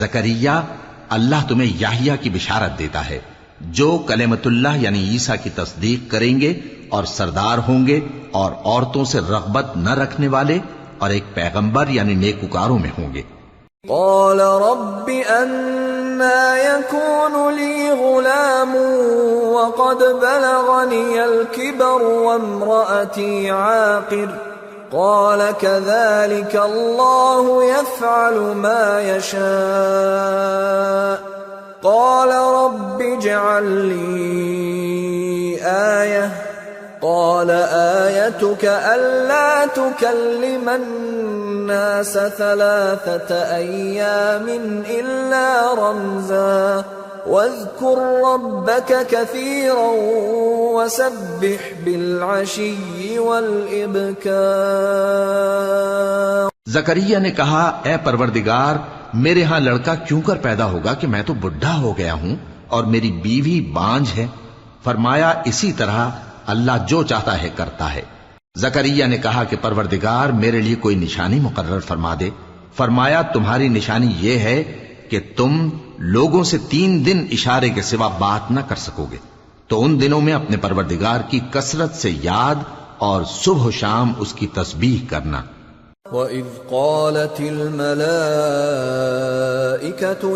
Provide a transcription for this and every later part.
زکریا، اللہ تمہیں یحییٰ کی بشارت دیتا ہے جو کلمۃ اللہ یعنی عیسیٰ کی تصدیق کریں گے اور سردار ہوں گے اور عورتوں سے رغبت نہ رکھنے والے اور ایک پیغمبر یعنی نیکوکاروں میں ہوں گے۔ قال رب أنا يكون لي غلام وقد بلغني الكبر وامرأتي عاقر قال كذلك الله يفعل ما يشاء قال رب اجعل لي آية قال آيتك ألا تكلم الناس 3 أيام إلا رمزا واذكر ربك كثيرا وسبح بالعشي والإبكار۔ زکریا نے کہا، اے پروردگار، میرے ہاں لڑکا کیوں کر پیدا ہوگا کہ میں تو بڈھا ہو گیا ہوں اور میری بیوی بانجھ ہے؟ فرمایا، اسی طرح اللہ جو چاہتا ہے کرتا ہے۔ زکریا نے کہا کہ پروردگار میرے لیے کوئی نشانی مقرر فرما دے۔ فرمایا، تمہاری نشانی یہ ہے کہ تم لوگوں سے 3 دن اشارے کے سوا بات نہ کر سکو گے، تو ان دنوں میں اپنے پروردگار کی کثرت سے یاد اور صبح و شام اس کی تسبیح کرنا۔ وَإِذْ قَالَتِ الْمَلَائِكَةُ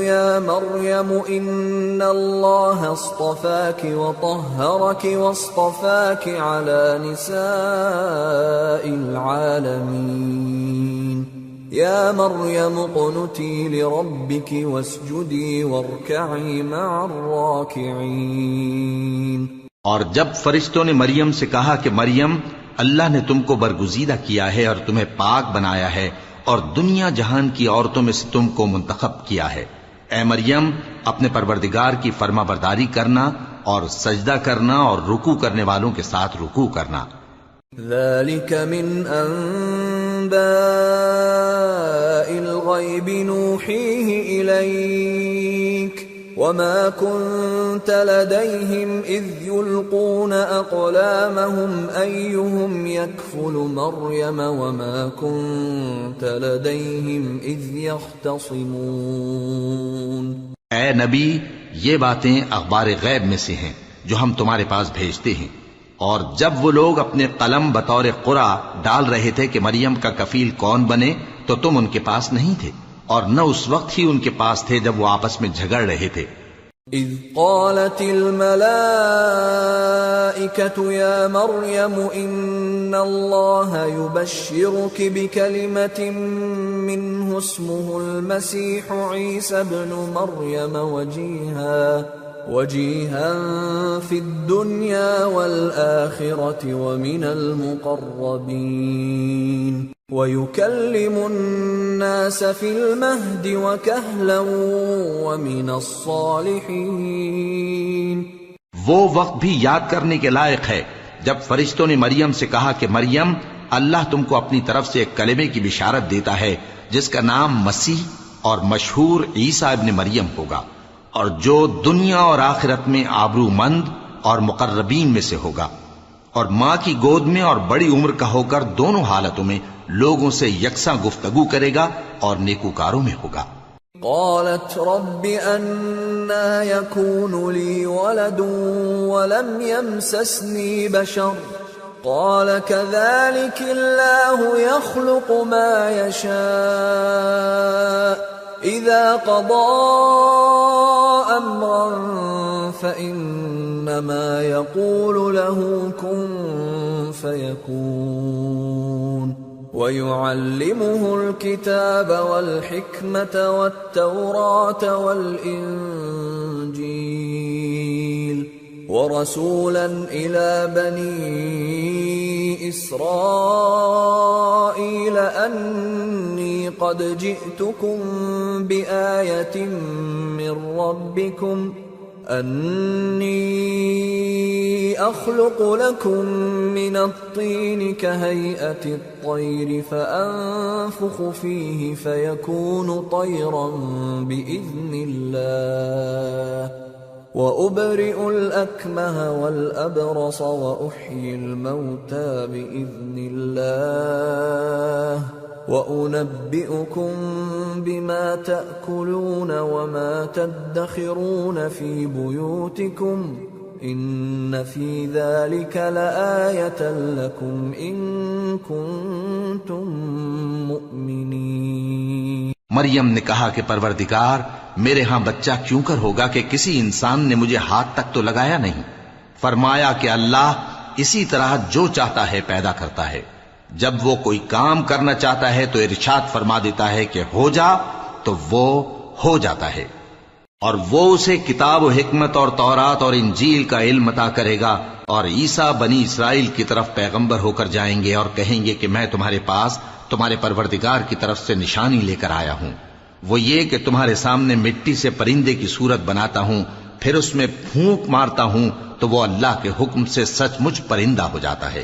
يَا مَرْيَمُ إِنَّ اللَّهَ اصْطَفَاكِ وَطَهَّرَكِ وَاصْطَفَاكِ عَلَى نِسَاءِ الْعَالَمِينَ يَا مَرْيَمُ اقْنُتِي لِرَبِّكِ وَاسْجُدِي وَارْكَعِي مَعَ الرَّاكِعِينَ۔ اور جب فرشتوں نے مریم سے کہا کہ مریم، اللہ نے تم کو برگزیدہ کیا ہے اور تمہیں پاک بنایا ہے اور دنیا جہان کی عورتوں میں سے تم کو منتخب کیا ہے، اے مریم اپنے پروردگار کی فرما برداری کرنا اور سجدہ کرنا اور رکوع کرنے والوں کے ساتھ رکوع کرنا۔ ذَلِكَ مِنْ أَنْبَاءِ الْغَيْبِ نُوحِيهِ إِلَيْكَ وَمَا كُنْتَ لَدَيْهِمْ إِذْ يُلْقُونَ أَقْلَامَهُمْ أَيُّهُمْ يَكْفُلُ مَرْيَمَ وَمَا كُنْتَ لَدَيْهِمْ إِذْ يَخْتَصِمُونَ۔ اے نبی، یہ باتیں اخبار غیب میں سے ہیں جو ہم تمہارے پاس بھیجتے ہیں، اور جب وہ لوگ اپنے قلم بطور قرعہ ڈال رہے تھے کہ مریم کا کفیل کون بنے تو تم ان کے پاس نہیں تھے، اور نہ اس وقت ہی ان کے پاس تھے جب وہ آپس میں جھگڑ رہے تھے۔ اذ قالت الملائكة يا مريم ان الله يبشرك بكلمة منه اسمه المسيح عيسى ابن مريم وجيها في الدنيا والآخرة ومن المقربين وَيُكَلِّمُ النَّاسَ فِي الْمَهْدِ وَكَهْلًا وَمِنَ الصَّالِحِينَ۔ وہ وقت بھی یاد کرنے کے لائق ہے جب فرشتوں نے مریم سے کہا کہ مریم، اللہ تم کو اپنی طرف سے ایک کلمے کی بشارت دیتا ہے جس کا نام مسیح اور مشہور عیسیٰ ابن مریم ہوگا، اور جو دنیا اور آخرت میں آبرو مند اور مقربین میں سے ہوگا، اور ماں کی گود میں اور بڑی عمر کا ہو کر دونوں حالتوں میں لوگوں سے یکساں گفتگو کرے گا اور نیکوکاروں میں ہوگا۔ قالت رب أنا يكون لي ولد ولم يمسسني بشر قال كذلك الله يخلق ما يشاء إذا قضى أمرا فإنما يقول له كن فيكون وَيُعَلِّمُهُ الْكِتَابَ وَالْحِكْمَةَ وَالتَّوْرَاةَ وَالْإِنْجِيلَ وَرَسُولًا إِلَى بَنِي إِسْرَائِيلَ أَنِّي قَدْ جِئْتُكُمْ بِآيَةٍ مِّن رَّبِّكُمْ أَنِّي أَخْلُقُ لَكُم مِّنَ الطِّينِ كَهَيْئَةِ الطَّيْرِ فَأَنفُخُ فِيهِ فَيَكُونُ طَيْرًا بِإِذْنِ اللَّهِ وَأُبْرِئُ الْأَكْمَهَ وَالْأَبْرَصَ وَأُحْيِي الْمَوْتَى بِإِذْنِ اللَّهِ وَأُنَبِّئُكُم بِمَا تَأْكُلُونَ وَمَا تَدَّخِرُونَ فِي بُيُوتِكُمْ إِنَّ فِي ذَلِكَ لَآيَةً لَكُمْ إِن كُنتُم مُّؤْمِنِينَ۔ مریم نے کہا کہ پروردگار میرے ہاں بچہ کیوں کر ہوگا کہ کسی انسان نے مجھے ہاتھ تک تو لگایا نہیں۔ فرمایا کہ اللہ اسی طرح جو چاہتا ہے پیدا کرتا ہے، جب وہ کوئی کام کرنا چاہتا ہے تو ارشاد فرما دیتا ہے کہ ہو جا تو وہ ہو جاتا ہے، اور وہ اسے کتاب و حکمت اور تورات اور انجیل کا علم عطا کرے گا، اور عیسیٰ بنی اسرائیل کی طرف پیغمبر ہو کر جائیں گے اور کہیں گے کہ میں تمہارے پاس تمہارے پروردگار کی طرف سے نشانی لے کر آیا ہوں، وہ یہ کہ تمہارے سامنے مٹی سے پرندے کی صورت بناتا ہوں، پھر اس میں پھونک مارتا ہوں تو وہ اللہ کے حکم سے سچ مچ پرندہ ہو جاتا ہے،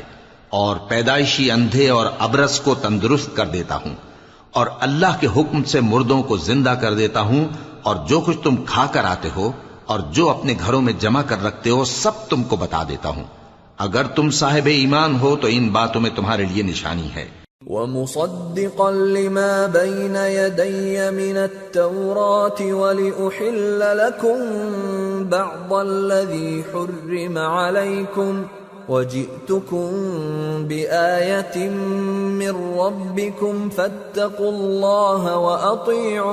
اور پیدائشی اندھے اور ابرص کو تندرست کر دیتا ہوں، اور اللہ کے حکم سے مردوں کو زندہ کر دیتا ہوں، اور جو کچھ تم کھا کر آتے ہو اور جو اپنے گھروں میں جمع کر رکھتے ہو سب تم کو بتا دیتا ہوں۔ اگر تم صاحب ایمان ہو تو ان باتوں میں تمہارے لیے نشانی ہے۔ وَمُصَدِّقًا لِمَا بَيْنَ يَدَيَّ مِنَ التَّوْرَاةِ وَلِأُحِلَّ لَكُم بَعْضَ الَّذِي حُرِّمَ عَلَيْكُمْ وَجِئْتُكُم بِآيَةٍ مِّن رَّبِّكُمْ فَاتَّقُوا اللَّهَ وَأَطِيعُونِ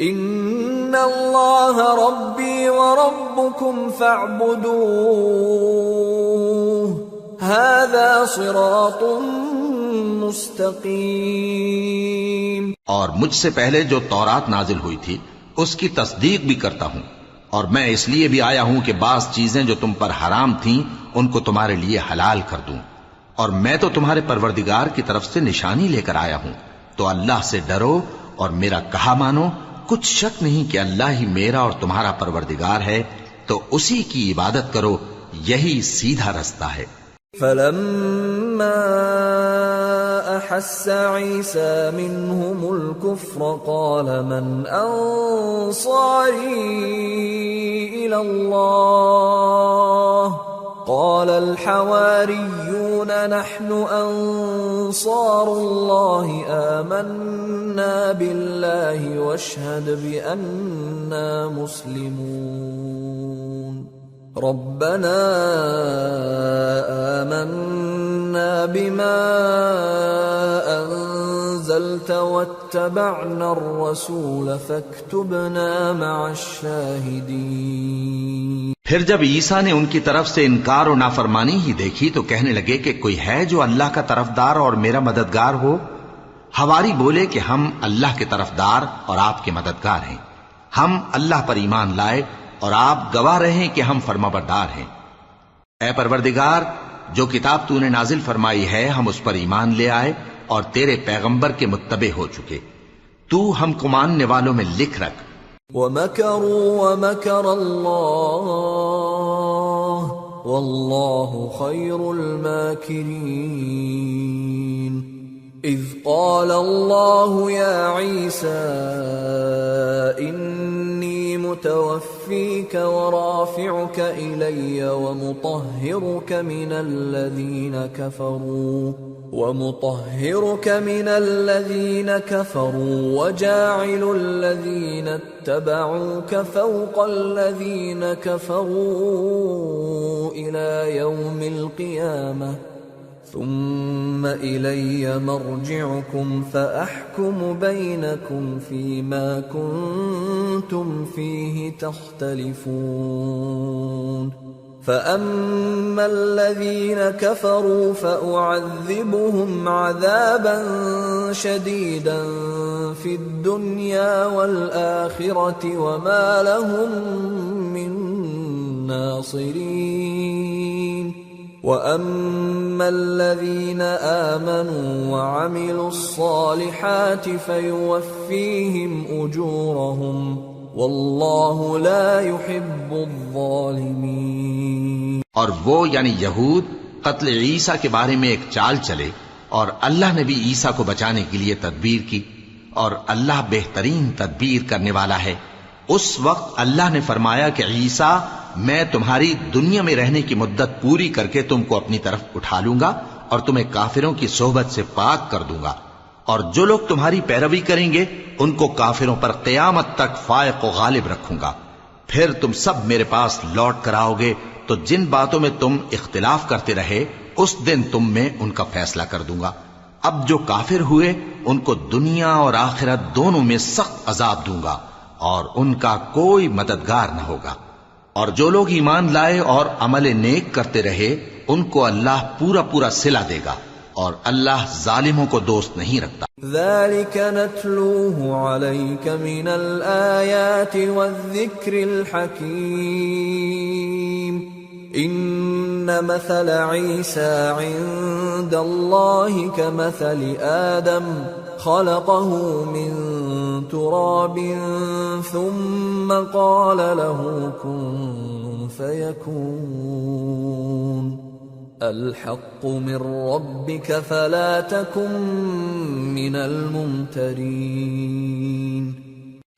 إِنَّ اللَّهَ رَبِّي وَرَبُّكُمْ فَاعْبُدُوهُ هَذَا صِرَاطٌ مُسْتَقِيمٌ۔ اور مجھ سے پہلے جو تورات نازل ہوئی تھی اس کی تصدیق بھی کرتا ہوں، اور میں اس لیے بھی آیا ہوں کہ بعض چیزیں جو تم پر حرام تھیں ان کو تمہارے لیے حلال کر دوں، اور میں تو تمہارے پروردگار کی طرف سے نشانی لے کر آیا ہوں، تو اللہ سے ڈرو اور میرا کہا مانو۔ کچھ شک نہیں کہ اللہ ہی میرا اور تمہارا پروردگار ہے، تو اسی کی عبادت کرو، یہی سیدھا رستہ ہے۔ فَلَمَّا أَحَسَّ عِيسَى مِنْهُمُ الْكُفْرَ قَالَ مَنْ أَنصَارِي إِلَى اللَّهِ قَالَ الْحَوَارِيُّونَ نَحْنُ أَنصَارُ اللَّهِ آمَنَّا بِاللَّهِ وَاشْهَدْ بِأَنَّا مُسْلِمُونَ رَبَّنَا آمَنَّا بِمَا أَنزَلْتَ وَاتَّبَعْنَا الرَّسُولَ فَاكْتُبْنَا مَعَ الشَّاهِدِينَ۔ پھر جب عیسیٰ نے ان کی طرف سے انکار و نافرمانی ہی دیکھی تو کہنے لگے کہ کوئی ہے جو اللہ کا طرفدار اور میرا مددگار ہو؟ حواری بولے کہ ہم اللہ کے طرفدار اور آپ کے مددگار ہیں، ہم اللہ پر ایمان لائے اور آپ گواہ رہیں کہ ہم فرمانبردار ہیں۔ اے پروردگار، جو کتاب تو نے نازل فرمائی ہے ہم اس پر ایمان لے آئے اور تیرے پیغمبر کے متبع ہو چکے، تو ہم کو ماننے والوں میں لکھ رکھ۔ وَمَكَرُوا وَمَكَرَ اللَّهُ وَاللَّهُ خَيْرُ الْمَاكِرِينَ۔ إِذْ قَالَ اللَّهُ يَا عِيسَى إِنِّي مُتَوَفِّيكَ وَرَافِعُكَ إِلَيَّ وَمُطَهِّرُكَ مِنَ الَّذِينَ كَفَرُوا وَجَاعِلُ الَّذِينَ اتَّبَعُوكَ فَوْقَ الَّذِينَ كَفَرُوا إِلَى يَوْمِ الْقِيَامَةِ ثُمَّ إِلَيَّ مَرْجِعُكُمْ فَأَحْكُمُ بَيْنَكُمْ فِيمَا كُنتُمْ فِيهِ تَخْتَلِفُونَ فَأَمَّا الَّذِينَ كَفَرُوا فَأُعَذِّبُهُمْ عَذَابًا شَدِيدًا فِي الدُّنْيَا وَالْآخِرَةِ وَمَا لَهُم مِّن نَّاصِرِينَ وَأَمَّا الَّذِينَ آمَنُوا وَعَمِلُوا الصَّالِحَاتِ فَيُوَفِّيهِمْ أُجُورَهُمْ وَاللَّهُ لَا يُحِبُّ الظَّالِمِينَ۔ اور وہ یعنی یہود قتل عیسیٰ کے بارے میں ایک چال چلے، اور اللہ نے بھی عیسیٰ کو بچانے کے لیے تدبیر کی، اور اللہ بہترین تدبیر کرنے والا ہے۔ اس وقت اللہ نے فرمایا کہ عیسیٰ، میں تمہاری دنیا میں رہنے کی مدت پوری کر کے تم کو اپنی طرف اٹھا لوں گا اور تمہیں کافروں کی صحبت سے پاک کر دوں گا، اور جو لوگ تمہاری پیروی کریں گے ان کو کافروں پر قیامت تک فائق و غالب رکھوں گا۔ پھر تم سب میرے پاس لوٹ کر آؤ گے تو جن باتوں میں تم اختلاف کرتے رہے اس دن تم میں ان کا فیصلہ کر دوں گا۔ اب جو کافر ہوئے ان کو دنیا اور آخرت دونوں میں سخت عذاب دوں گا اور ان کا کوئی مددگار نہ ہوگا۔ اور جو لوگ ایمان لائے اور عمل نیک کرتے رہے ان کو اللہ پورا پورا صلہ دے گا، اور اللہ ظالموں کو دوست نہیں رکھتا۔ ذلك نتلوه عليك من الآيات والذكر الحكيم إن مثل عيسى عند الله كمثل آدم خلقه من تراب ثم قال له كن فيكون الحق من ربك فلا تكن من الممترين۔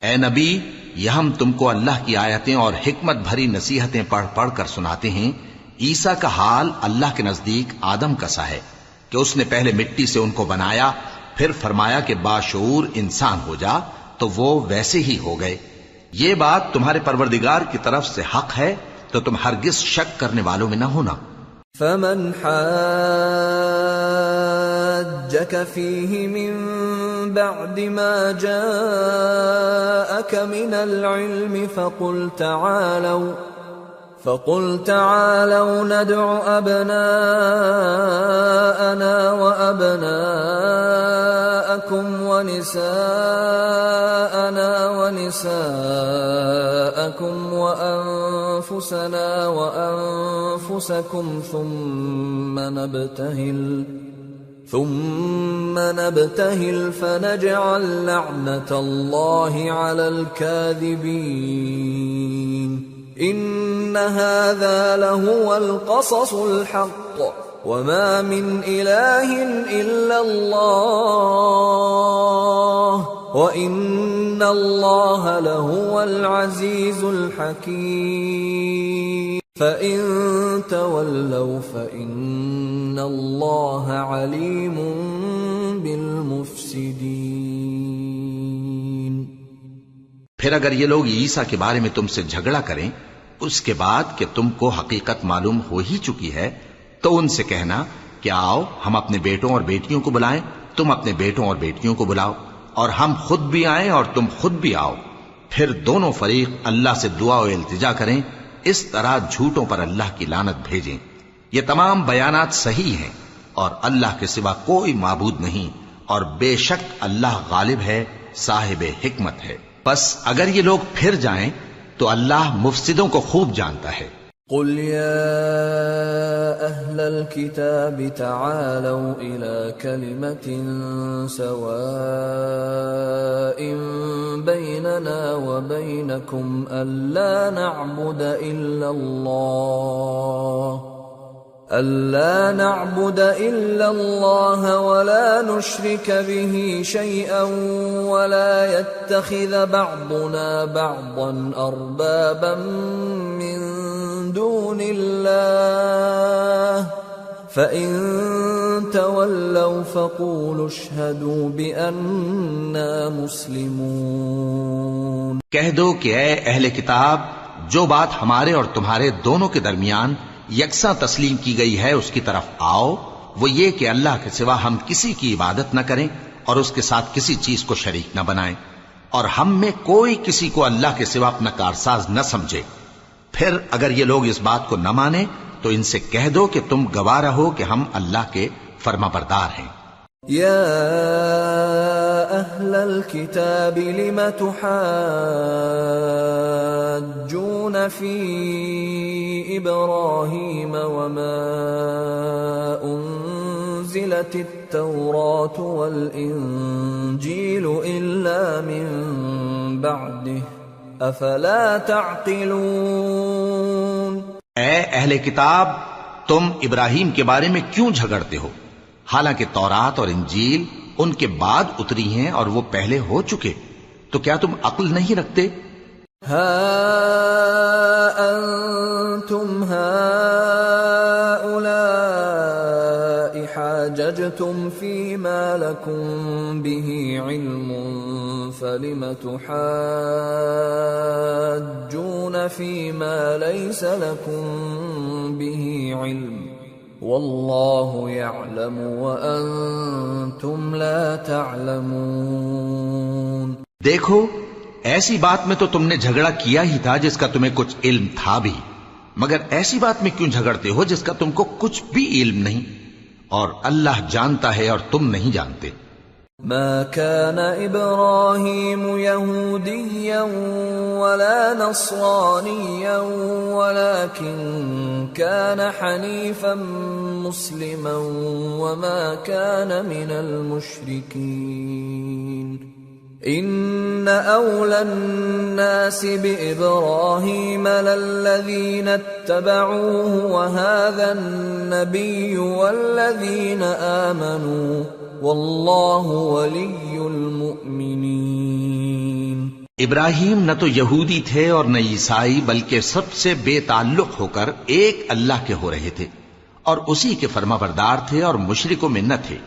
اے نبی، یہ ہم تم کو اللہ کی آیتیں اور حکمت بھری نصیحتیں پڑھ پڑھ کر سناتے ہیں۔ عیسیٰ کا حال اللہ کے نزدیک آدم کا سا ہے کہ اس نے پہلے مٹی سے ان کو بنایا، پھر فرمایا کہ باشعور انسان ہو جا، تو وہ ویسے ہی ہو گئے۔ یہ بات تمہارے پروردگار کی طرف سے حق ہے، تو تم ہرگز شک کرنے والوں میں نہ ہونا۔ فمن حاجك فيه من بعد ما جاءك من العلم فقل تعالوا ندع أبناءنا وأبناءكم ونساءنا ونساءكم وأنفسنا وأنفسكم ثم نبتهل فنجعل لعنة الله على الكاذبين إن هذا لهو القصص الحق وما من إله إلا الله وإن الله لهو العزيز الحكيم فإن تولوا فإن الله عليم بالمفسدين۔ پھر اگر یہ لوگ عیسیٰ کے بارے میں تم سے جھگڑا کریں اس کے بعد کہ تم کو حقیقت معلوم ہو ہی چکی ہے، تو ان سے کہنا کہ آؤ ہم اپنے بیٹوں اور بیٹیوں کو بلائیں، تم اپنے بیٹوں اور بیٹیوں کو بلاؤ، اور ہم خود بھی آئیں اور تم خود بھی آؤ، پھر دونوں فریق اللہ سے دعا و التجا کریں، اس طرح جھوٹوں پر اللہ کی لعنت بھیجیں۔ یہ تمام بیانات صحیح ہیں، اور اللہ کے سوا کوئی معبود نہیں، اور بے شک اللہ غالب ہے، صاحب حکمت ہے۔ بس اگر یہ لوگ پھر جائیں تو اللہ مفسدوں کو خوب جانتا ہے۔ قل يا أهل الكتاب تعالوا إلى كلمة سواء بيننا وبينكم ألا نعبد إلا الله ولا نشرك به شيئا ولا يتخذ بعضنا بعضا أربابا من دون الله فإن تولوا فقولوا اشهدوا بأننا مسلمون۔ کہہ دو کہ اے اہل کتاب، جو بات ہمارے اور تمہارے دونوں کے درمیان یکساں تسلیم کی گئی ہے اس کی طرف آؤ، وہ یہ کہ اللہ کے سوا ہم کسی کی عبادت نہ کریں اور اس کے ساتھ کسی چیز کو شریک نہ بنائیں، اور ہم میں کوئی کسی کو اللہ کے سوا اپنا کارساز نہ سمجھے۔ پھر اگر یہ لوگ اس بات کو نہ مانیں تو ان سے کہہ دو کہ تم گواہ رہو کہ ہم اللہ کے فرما بردار ہیں۔ يا أهل الكتاب لم تحاجون في إبراهيم وما أنزلت التوراة والإنجيل إلا من بعده أفلا تعقلون۔ اے اہل کتاب، تم ابراہیم کے بارے میں کیوں جھگڑتے ہو، حالانکہ تورات اور انجیل ان کے بعد اتری ہیں اور وہ پہلے ہو چکے، تو کیا تم عقل نہیں رکھتے؟ ہا انتم هؤلاء حاججتم فيما لكم به علم فلم تحاجون فيما ليس لكم به علم والله يعلم وأنتم لا تعلمون۔ دیکھو ایسی بات میں تو تم نے جھگڑا کیا ہی تھا جس کا تمہیں کچھ علم تھا بھی، مگر ایسی بات میں کیوں جھگڑتے ہو جس کا تم کو کچھ بھی علم نہیں؟ اور اللہ جانتا ہے اور تم نہیں جانتے۔ ما كان إبراهيم يهوديا ولا نصرانيا ولكن كان حنيفا مسلما وما كان من المشركين إن أولى الناس بإبراهيم للذين اتبعوه وهذا النبي والذين آمنوا واللہ ولی المؤمنین۔ ابراہیم نہ تو یہودی تھے اور نہ عیسائی، بلکہ سب سے بے تعلق ہو کر ایک اللہ کے ہو رہے تھے اور اسی کے فرما بردار تھے اور مشرکوں میں نہ تھے۔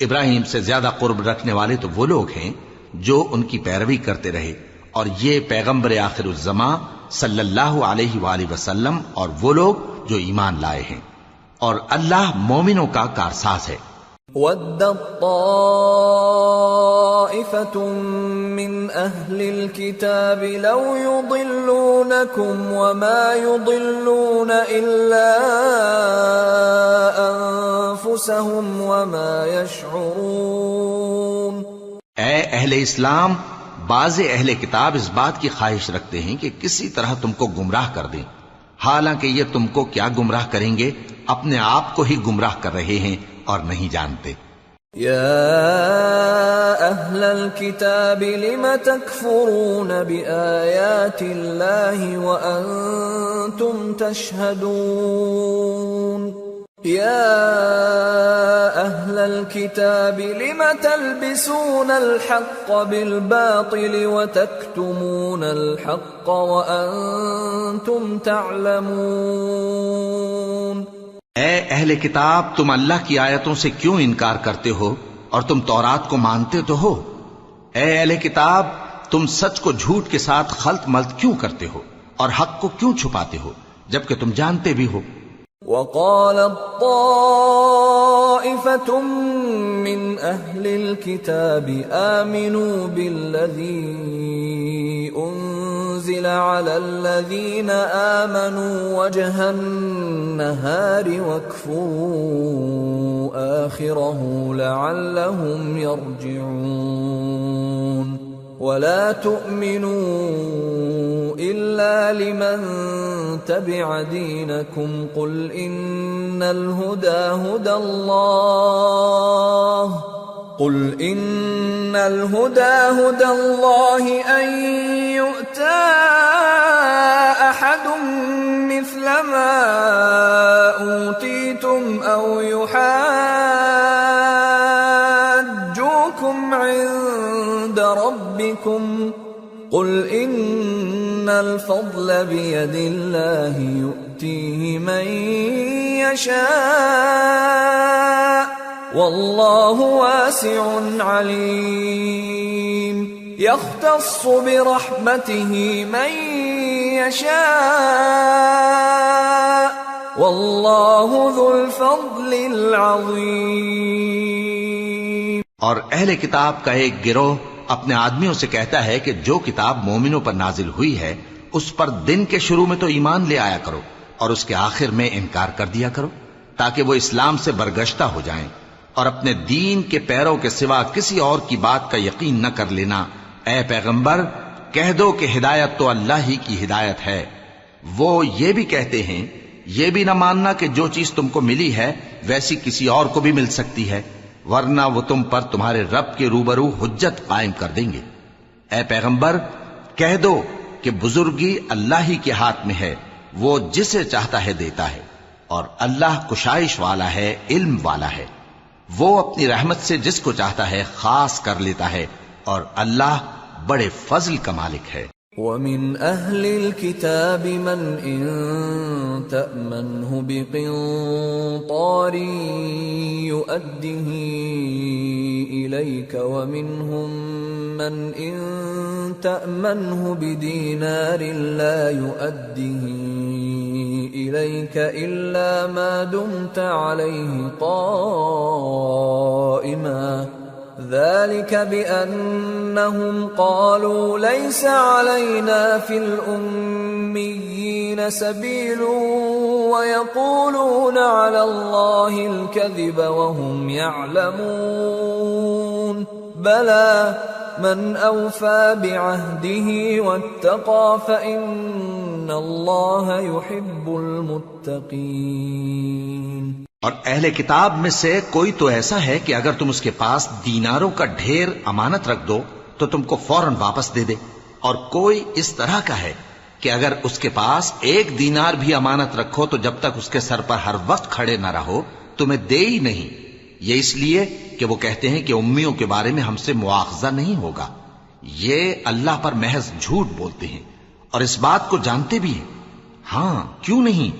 ابراہیم سے زیادہ قرب رکھنے والے تو وہ لوگ ہیں جو ان کی پیروی کرتے رہے، اور یہ پیغمبر آخر الزماں صلی اللہ علیہ وآلہ وسلم اور وہ لوگ جو ایمان لائے ہیں، اور اللہ مومنوں کا کارساز ہے۔ وَدَّت طَّائِفَةٌ مِّنْ أَهْلِ الْكِتَابِ لَوْ يُضِلُّونَكُمْ وَمَا يُضِلُّونَ إِلَّا أَنفُسَهُمْ وَمَا يَشْعُرُونَ۔ اے اہل اسلام، بعض اہل کتاب اس بات کی خواہش رکھتے ہیں کہ کسی طرح تم کو گمراہ کر دیں، حالانکہ یہ تم کو کیا گمراہ کریں گے، اپنے آپ کو ہی گمراہ کر رہے ہیں اور نہیں جانتے۔ یا اہل الکتاب لم تکفرون بآیات اللہ وانتم تشہدون یا اہل الکتاب لم تلبسون الحق بالباطل وتکتمون الحق وانتم تعلمون۔ اے اہل کتاب، تم اللہ کی آیتوں سے کیوں انکار کرتے ہو اور تم تورات کو مانتے تو ہو؟ اے اہل کتاب، تم سچ کو جھوٹ کے ساتھ خلط ملط کیوں کرتے ہو اور حق کو کیوں چھپاتے ہو جبکہ تم جانتے بھی ہو؟ وَقَالَتْ طَائِفَةٌ مِّنْ أَهْلِ الْكِتَابِ آمِنُوا بِالَّذِي أُنزِلَ عَلَى الَّذِينَ آمَنُوا وَجْهَ النَّهَارِ وَاكْفُرُوا آخِرَهُ لَعَلَّهُمْ يَرْجِعُونَ وَلَا تُؤْمِنُوا إِلَّا لِمَن تَبِعَ دِينَكُمْ قُلْ إِنَّ الْهُدَى هُدَى اللَّهِ أَن يُؤْتَى أَحَدٌ مِّثْلَ مَا أُوتِيتُمْ أَوْ يُحَاجُّوكُمْ عِندَ رَبِّكُمْ قُلْ إِنَّ الْفَضْلَ بِيَدِ اللَّهِ يُؤْتِيهِ مَن يَشَاءُ وَاللَّهُ وَاسِعٌ عَلِيمٌ يَخْتَصُّ بِرَحْمَتِهِ مَن يَشَاءُ وَاللَّهُ ذُو الْفَضْلِ الْعَظِيمِ۔ اور اہل کتاب کا ایک گروہ اپنے آدمیوں سے کہتا ہے کہ جو کتاب مومنوں پر نازل ہوئی ہے اس پر دن کے شروع میں تو ایمان لے آیا کرو اور اس کے آخر میں انکار کر دیا کرو تاکہ وہ اسلام سے برگشتہ ہو جائیں، اور اپنے دین کے پیروں کے سوا کسی اور کی بات کا یقین نہ کر لینا۔ اے پیغمبر، کہہ دو کہ ہدایت تو اللہ ہی کی ہدایت ہے۔ وہ یہ بھی کہتے ہیں، یہ بھی نہ ماننا کہ جو چیز تم کو ملی ہے ویسی کسی اور کو بھی مل سکتی ہے، ورنہ وہ تم پر تمہارے رب کے روبرو حجت قائم کر دیں گے۔ اے پیغمبر، کہہ دو کہ بزرگی اللہ ہی کے ہاتھ میں ہے، وہ جسے چاہتا ہے دیتا ہے، اور اللہ کشائش والا ہے، علم والا ہے۔ وہ اپنی رحمت سے جس کو چاہتا ہے خاص کر لیتا ہے، اور اللہ بڑے فضل کا مالک ہے۔ ومن أهل الكتاب من إن تأمنه بقنطار يؤده إليك ومنهم من إن تأمنه بدينار لا يؤده إليك إلا ما دمت عليه قائما ذلك بأنهم قالوا ليس علينا في الأميين سبيل ويقولون على الله الكذب وهم يعلمون بلى من أوفى بعهده واتقى فإن الله يحب المتقين۔ اور اہل کتاب میں سے کوئی تو ایسا ہے کہ اگر تم اس کے پاس دیناروں کا ڈھیر امانت رکھ دو تو تم کو فوراً واپس دے دے، اور کوئی اس طرح کا ہے کہ اگر اس کے پاس 1 دینار بھی امانت رکھو تو جب تک اس کے سر پر ہر وقت کھڑے نہ رہو تمہیں دے ہی نہیں، یہ اس لیے کہ وہ کہتے ہیں کہ امیوں کے بارے میں ہم سے مواخذہ نہیں ہوگا۔ یہ اللہ پر محض جھوٹ بولتے ہیں اور اس بات کو جانتے بھی ہیں۔ ہاں کیوں نہیں،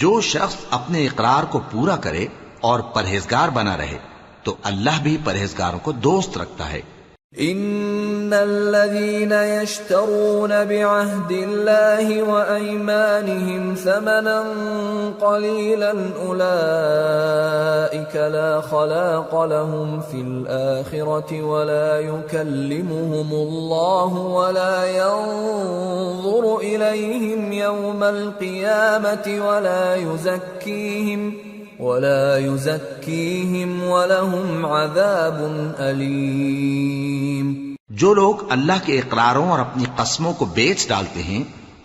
جو شخص اپنے اقرار کو پورا کرے اور پرہیزگار بنا رہے تو اللہ بھی پرہیزگاروں کو دوست رکھتا ہے۔ ان الذين يشترون بعهد الله وايمانهم ثمنا قليلا اولئك لا خلاق لهم في الاخره ولا يكلمهم الله ولا ينظر اليهم يوم القيامه ولا يزكيهم ولهم عذاب أليم۔ جو لوگ اللہ کے اقراروں اور اپنی قسموں کو بیچ ڈالتے ہیں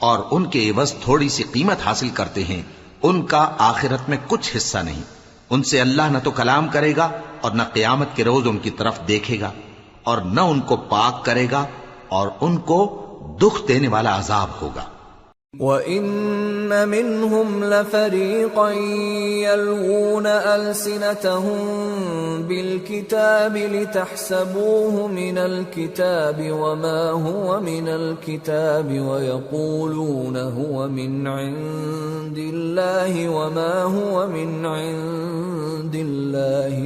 اور ان کے عوض تھوڑی سی قیمت حاصل کرتے ہیں، ان کا آخرت میں کچھ حصہ نہیں۔ ان سے اللہ نہ تو کلام کرے گا اور نہ قیامت کے روز ان کی طرف دیکھے گا، اور نہ ان کو پاک کرے گا، اور ان کو دکھ دینے والا عذاب ہوگا۔ وَإِنَّ مِنْهُمْ لَفَرِيقًا يَلْوُونَ أَلْسِنَتَهُمْ بِالْكِتَابِ لِتَحْسَبُوهُ مِنَ الْكِتَابِ وَمَا هُوَ مِنَ الْكِتَابِ وَيَقُولُونَ هُوَ مِنْ عِنْدِ اللَّهِ وَمَا هُوَ مِنْ عِنْدِ اللَّهِ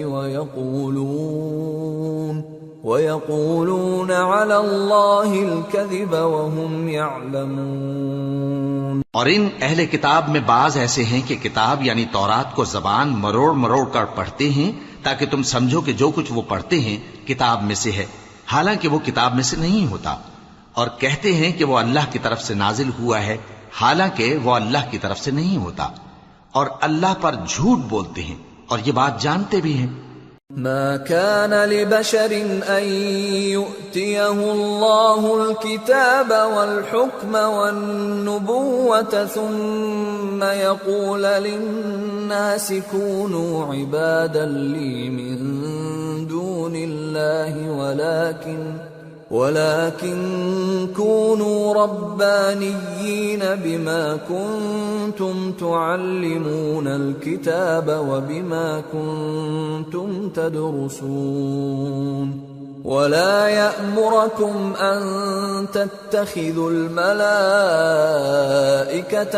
وَيَقُولُونَ عَلَى اللَّهِ الْكَذِبَ وَهُمْ يَعْلَمُونَ۔ اور ان اہل کتاب میں بعض ایسے ہیں کہ کتاب یعنی تورات کو زبان مروڑ مروڑ کر پڑھتے ہیں تاکہ تم سمجھو کہ جو کچھ وہ پڑھتے ہیں کتاب میں سے ہے، حالانکہ وہ کتاب میں سے نہیں ہوتا، اور کہتے ہیں کہ وہ اللہ کی طرف سے نازل ہوا ہے، حالانکہ وہ اللہ کی طرف سے نہیں ہوتا، اور اللہ پر جھوٹ بولتے ہیں اور یہ بات جانتے بھی ہیں۔ ما كان لبشر أن يؤتيه الله الكتاب والحكم والنبوة ثم يقول للناس كونوا عبادا لي من دون الله ولكن كونوا ربانيين بما كنتم تعلمون الكتاب وبما كنتم تدرسون ولا يأمركم أن تتخذوا الملائكة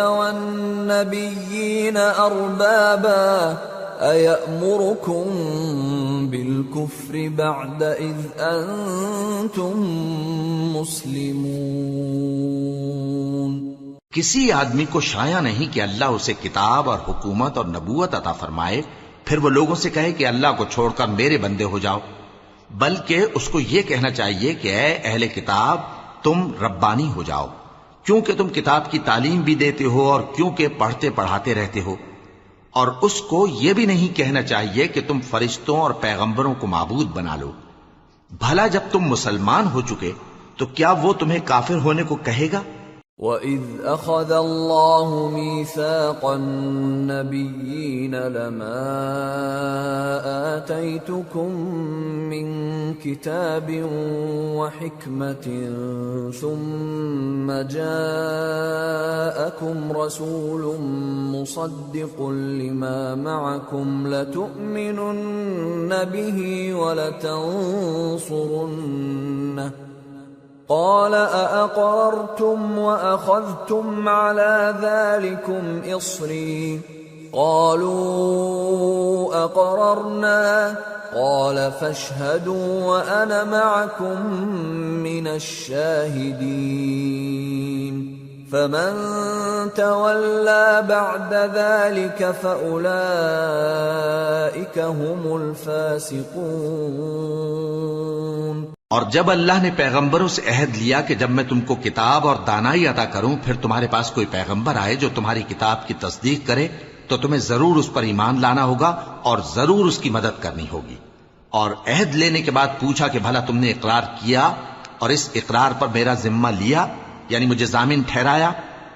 والنبيين أربابا أَيَأْمُرُكُمْ بِالْكُفْرِ بَعْدَ إِذْ أَنْتُمْ مُسْلِمُونَ۔ کسی آدمی کو شایع نہیں کہ اللہ اسے کتاب اور حکومت اور نبوت عطا فرمائے پھر وہ لوگوں سے کہے کہ اللہ کو چھوڑ کر میرے بندے ہو جاؤ، بلکہ اس کو یہ کہنا چاہیے کہ اے اہل کتاب تم ربانی ہو جاؤ، کیونکہ تم کتاب کی تعلیم بھی دیتے ہو اور کیونکہ پڑھتے پڑھاتے رہتے ہو، اور اس کو یہ بھی نہیں کہنا چاہیے کہ تم فرشتوں اور پیغمبروں کو معبود بنا لو۔ بھلا جب تم مسلمان ہو چکے تو کیا وہ تمہیں کافر ہونے کو کہے گا؟ وَإِذْ أَخَذَ اللَّهُ مِيثَاقَ النَّبِيِّينَ لَمَا آتَيْتُكُم مِّن كِتَابٍ وَحِكْمَةٍ ثُمَّ جَاءَكُمْ رَسُولٌ مُصَدِّقٌ لِّمَا مَعَكُمْ لَتُؤْمِنُنَّ بِهِ وَلَتَنصُرُنَّهُ قال أأقررتم وأخذتم على ذلكم إصري قالوا أقررنا قال فاشهدوا وأنا معكم من الشاهدين فمن تولى بعد ذلك فأولئك هم الفاسقون۔ اور جب اللہ نے پیغمبروں سے عہد لیا کہ جب میں تم کو کتاب اور دانائی عطا کروں پھر تمہارے پاس کوئی پیغمبر آئے جو تمہاری کتاب کی تصدیق کرے تو تمہیں ضرور اس پر ایمان لانا ہوگا اور ضرور اس کی مدد کرنی ہوگی۔ اور عہد لینے کے بعد پوچھا کہ بھلا تم نے اقرار کیا اور اس اقرار پر میرا ذمہ لیا، یعنی مجھے ضامن ٹھہرایا؟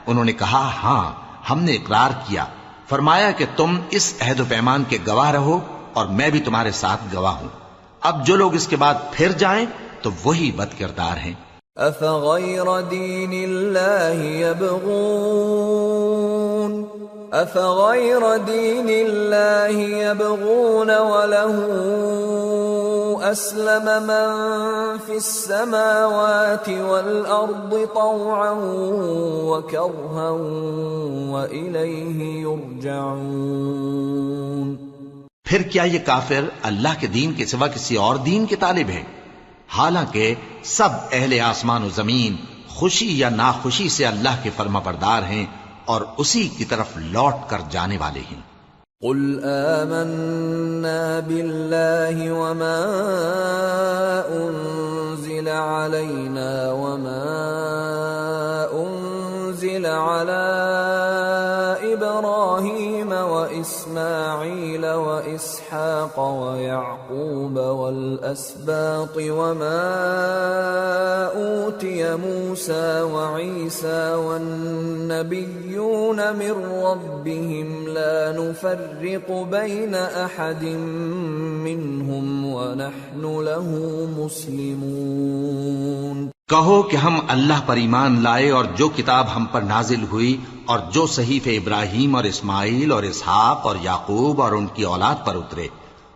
انہوں نے کہا ہاں ہم نے اقرار کیا۔ فرمایا کہ تم اس عہد و پیمان کے گواہ رہو اور میں بھی تمہارے ساتھ گواہ ہوں۔ اب جو لوگ اس کے بعد پھر جائیں تو وہی بد کردار ہیں۔ أفغير دين الله يبغون وله أسلم من في السماوات والأرض طوعا وكرها وإليه يرجعون۔ پھر کیا یہ کافر اللہ کے دین کے سوا کسی اور دین کے طالب ہیں؟ حالانکہ سب اہل آسمان و زمین خوشی یا ناخوشی سے اللہ کے فرما بردار ہیں اور اسی کی طرف لوٹ کر جانے والے ہیں۔ قل آمنا بالله وما أنزل علينا وما أنزل على إبراهيم وإسماعيل وإسحاق ويعقوب والأسباط وما أوتي موسى وعيسى والنبيون من ربهم لا نفرق بين أحد منهم ونحن له مسلمون۔ کہو کہ ہم اللہ پر ایمان لائے اور جو کتاب ہم پر نازل ہوئی اور جو صحیفے ابراہیم اور اسماعیل اور اسحاق اور یعقوب اور ان کی اولاد پر اترے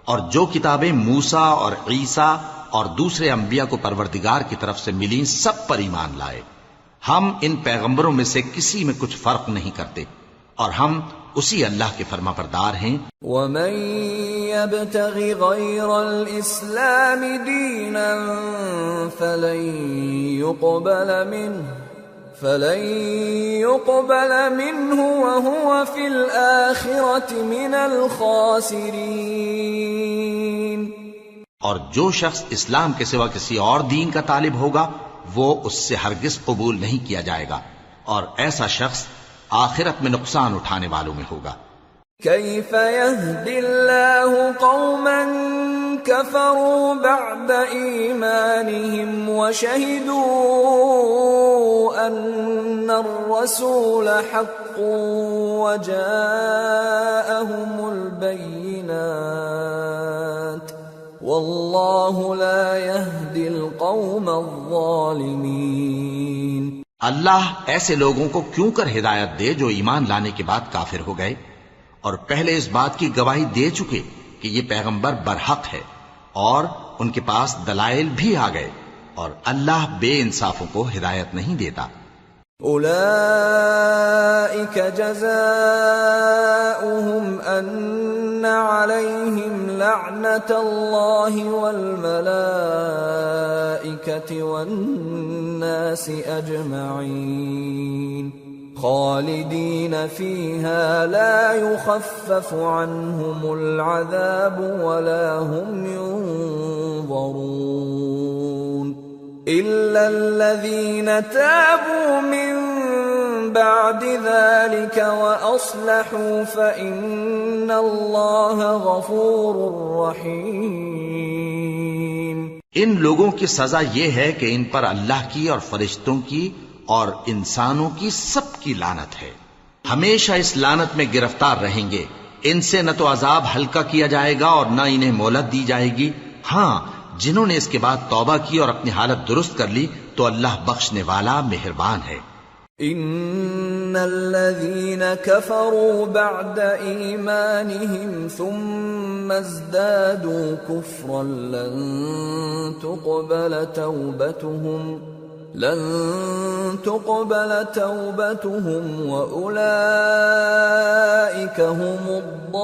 اور جو کتابیں موسیٰ اور عیسیٰ اور دوسرے انبیاء کو پروردگار کی طرف سے ملیں سب پر ایمان لائے۔ ہم ان پیغمبروں میں سے کسی میں کچھ فرق نہیں کرتے اور ہم اسی اللہ کے فرما بردار ہیں۔ وَمَن يَبْتَغِ غَيْرَ الْإِسْلَامِ دِينًا فَلَن يُقْبَلَ مِنْهُ وَهُوَ فِي الْآخِرَةِ مِنَ الْخَاسِرِينَ۔ اور جو شخص اسلام کے سوا کسی اور دین کا طالب ہوگا وہ اس سے ہرگز قبول نہیں کیا جائے گا اور ایسا شخص آخرت میں نقصان اٹھانے والوں میں ہوگا۔ كيف يهدي الله قوما كفروا بعد إيمانهم وشهدوا أن الرسول حق وجاءهم البينات والله لا يهدي القوم الظالمين۔ اللہ ایسے لوگوں کو کیوں کر ہدایت دے جو ایمان لانے کے بعد کافر ہو گئے اور پہلے اس بات کی گواہی دے چکے کہ یہ پیغمبر برحق ہے اور ان کے پاس دلائل بھی آ گئے، اور اللہ بے انصافوں کو ہدایت نہیں دیتا۔ أولئك جزاؤهم أن عليهم لعنة الله والملائكة والناس أجمعين خالدين فيها لا يخفف عنهم العذاب ولا هم ينظرون إلا الذين تابوا من بعد ذلك وأصلحوا فإن الله غفور رحيم۔ ان لوگوں کی سزا یہ ہے کہ ان پر اللہ کی اور فرشتوں کی اور انسانوں کی سب کی لعنت ہے، ہمیشہ اس لعنت میں گرفتار رہیں گے۔ ان سے نہ تو عذاب ہلکا کیا جائے گا اور نہ انہیں مہلت دی جائے گی۔ ہاں، جنہوں نے اس کے بعد توبہ کی اور اپنی حالت درست کر لی تو اللہ بخشنے والا مہربان ہے۔ ان الذين كفروا بعد ايمانهم ثم ازدادوا كفرا لن تقبل توبتهم لن تقبل توبتهم وأولئك هم الضالون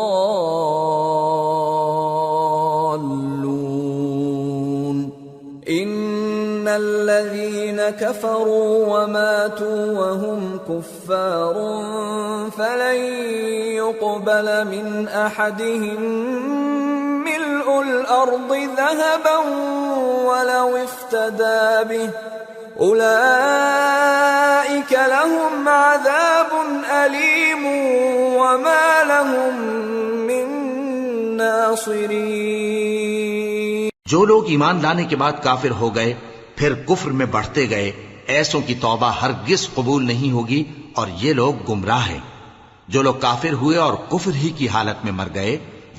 إن الذين كفروا وماتوا وهم كفار فلن يقبل من أحدهم ملء الأرض ذهبا ولو افتدى به أولئك لهم عذاب أليم وما لهم من ناصرين۔ جو لوگ ایمان لانے کے بعد کافر ہو گئے پھر کفر میں بڑھتے گئے، ایسوں کی توبہ ہرگز قبول نہیں ہوگی اور یہ لوگ گمراہ ہیں۔ جو لوگ کافر ہوئے اور کفر ہی کی حالت میں مر گئے،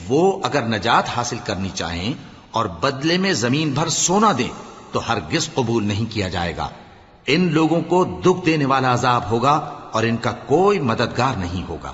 وہ اگر نجات حاصل کرنی چاہیں اور بدلے میں زمین بھر سونا دیں تو ہرگز قبول نہیں کیا جائے گا۔ ان لوگوں کو دکھ دینے والا عذاب ہوگا اور ان کا کوئی مددگار نہیں ہوگا۔